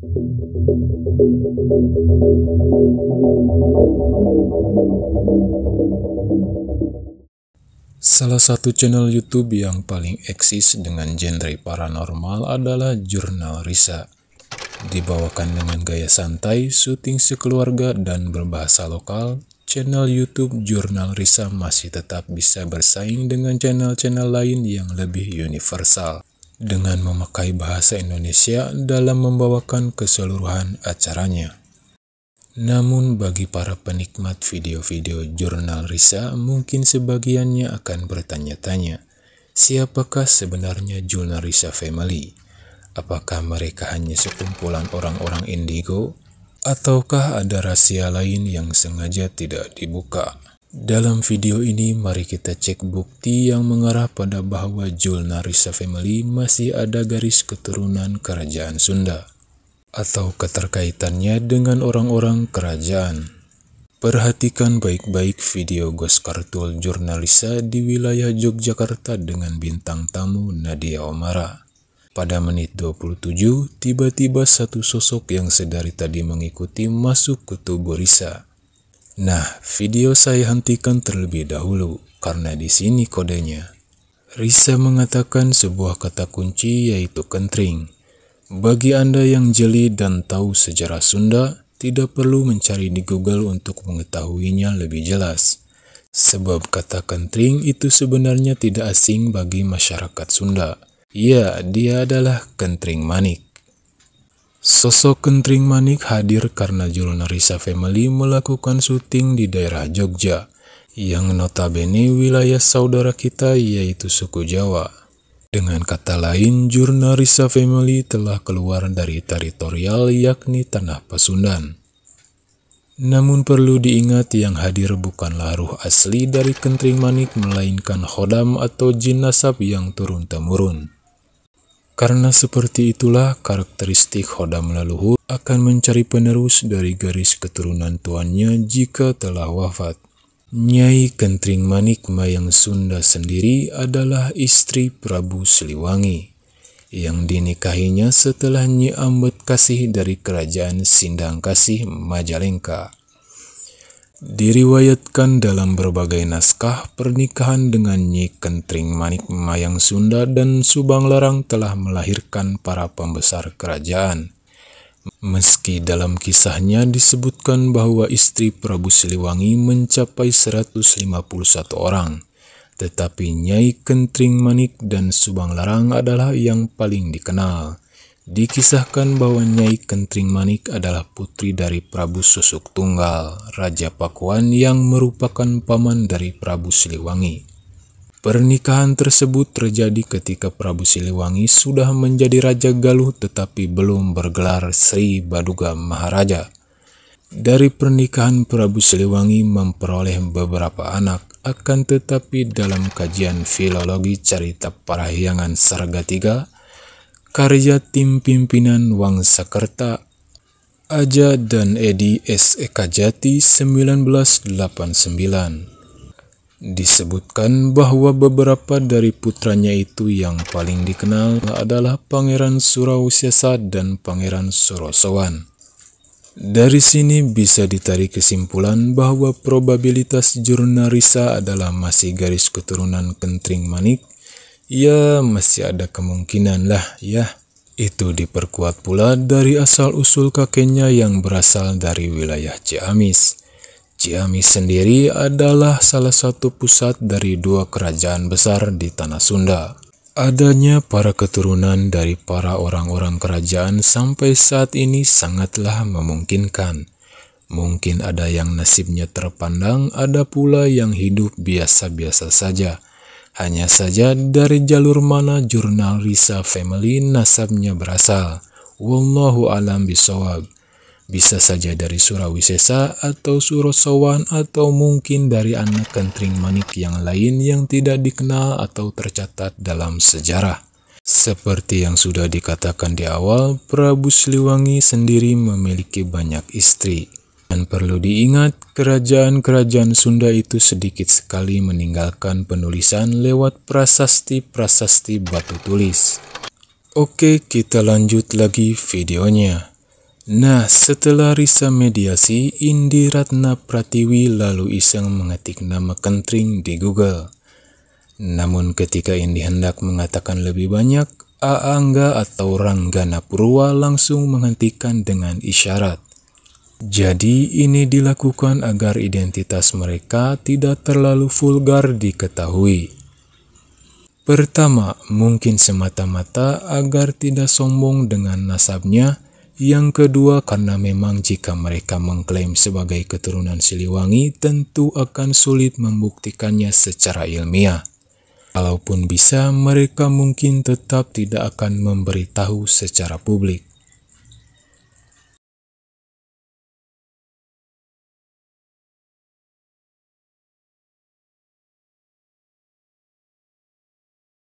Salah satu channel YouTube yang paling eksis dengan genre paranormal adalah Jurnal Risa. Dibawakan dengan gaya santai, syuting sekeluarga, dan berbahasa lokal, channel YouTube Jurnal Risa masih tetap bisa bersaing dengan channel-channel lain yang lebih universal, dengan memakai bahasa Indonesia dalam membawakan keseluruhan acaranya. Namun bagi para penikmat video-video Jurnal Risa, mungkin sebagiannya akan bertanya-tanya, siapakah sebenarnya Jurnal Risa Family? Apakah mereka hanya sekumpulan orang-orang indigo? Ataukah ada rahasia lain yang sengaja tidak dibuka? Dalam video ini, mari kita cek bukti yang mengarah pada bahwa Jurnal Risa Family masih ada garis keturunan kerajaan Sunda, atau keterkaitannya dengan orang-orang kerajaan. Perhatikan baik-baik video Ghost Kartul Jurnal Risa di wilayah Yogyakarta dengan bintang tamu Nadia Omara. Pada menit 27, tiba-tiba satu sosok yang sedari tadi mengikuti masuk ke tubuh Risa. Nah, video saya hentikan terlebih dahulu karena di sini kodenya. Risa mengatakan sebuah kata kunci yaitu kentring. Bagi Anda yang jeli dan tahu sejarah Sunda, tidak perlu mencari di Google untuk mengetahuinya lebih jelas. Sebab kata kentring itu sebenarnya tidak asing bagi masyarakat Sunda. Ya, dia adalah Kentring Manik. Sosok Kentring Manik hadir karena Jurnal Risa Family melakukan syuting di daerah Jogja, yang notabene wilayah saudara kita yaitu suku Jawa. Dengan kata lain, Jurnal Risa Family telah keluar dari teritorial yakni Tanah Pasundan. Namun perlu diingat yang hadir bukanlah ruh asli dari Kentring Manik, melainkan khodam atau jin nasab yang turun-temurun. Karena seperti itulah karakteristik khodam leluhur akan mencari penerus dari garis keturunan tuannya jika telah wafat. Nyai Kentring Manik Mayang Sunda sendiri adalah istri Prabu Siliwangi, yang dinikahinya setelah Nyi Ambet Kasih dari kerajaan Sindang Kasih Majalengka. Diriwayatkan dalam berbagai naskah, pernikahan dengan Nyi Kentring Manik Mayang Sunda dan Subang Larang telah melahirkan para pembesar kerajaan. Meski dalam kisahnya disebutkan bahwa istri Prabu Siliwangi mencapai 151 orang, tetapi Nyai Kentring Manik dan Subang Larang adalah yang paling dikenal. Dikisahkan bahwa Nyai Kentring Manik adalah putri dari Prabu Susuk Tunggal, Raja Pakuan yang merupakan paman dari Prabu Siliwangi. Pernikahan tersebut terjadi ketika Prabu Siliwangi sudah menjadi Raja Galuh tetapi belum bergelar Sri Baduga Maharaja. Dari pernikahan Prabu Siliwangi memperoleh beberapa anak, akan tetapi dalam kajian filologi Carita Parahyangan Sarga III, karya tim pimpinan Wangsakerta, Aja dan Edi S. Ekajati 1989, disebutkan bahwa beberapa dari putranya itu yang paling dikenal adalah Pangeran Surawisesa dan Pangeran Surasowan. Dari sini bisa ditarik kesimpulan bahwa probabilitas Jurnal Risa adalah masih garis keturunan Kentring Manik. Ya, masih ada kemungkinan lah ya. Itu diperkuat pula dari asal-usul kakeknya yang berasal dari wilayah Ciamis. Ciamis sendiri adalah salah satu pusat dari dua kerajaan besar di tanah Sunda. Adanya para keturunan dari para orang-orang kerajaan sampai saat ini sangatlah memungkinkan. Mungkin ada yang nasibnya terpandang, ada pula yang hidup biasa-biasa saja. Hanya saja dari jalur mana Jurnal Risa Family nasabnya berasal. Wallahu alam bisawab. Bisa saja dari Surawisesa atau Surasowan atau mungkin dari anak Kentring Manik yang lain yang tidak dikenal atau tercatat dalam sejarah. Seperti yang sudah dikatakan di awal, Prabu Siliwangi sendiri memiliki banyak istri. Dan perlu diingat, kerajaan-kerajaan Sunda itu sedikit sekali meninggalkan penulisan lewat prasasti-prasasti batu tulis. Oke, kita lanjut lagi videonya. Nah, setelah Risa mediasi, Indi Ratna Pratiwi lalu iseng mengetik nama Kentring di Google. Namun ketika Indi hendak mengatakan lebih banyak, Aangga atau Ranggana Purwa langsung menghentikan dengan isyarat. Jadi ini dilakukan agar identitas mereka tidak terlalu vulgar diketahui. Pertama, mungkin semata-mata agar tidak sombong dengan nasabnya. Yang kedua, karena memang jika mereka mengklaim sebagai keturunan Siliwangi, tentu akan sulit membuktikannya secara ilmiah. Kalaupun bisa, mereka mungkin tetap tidak akan memberitahu secara publik.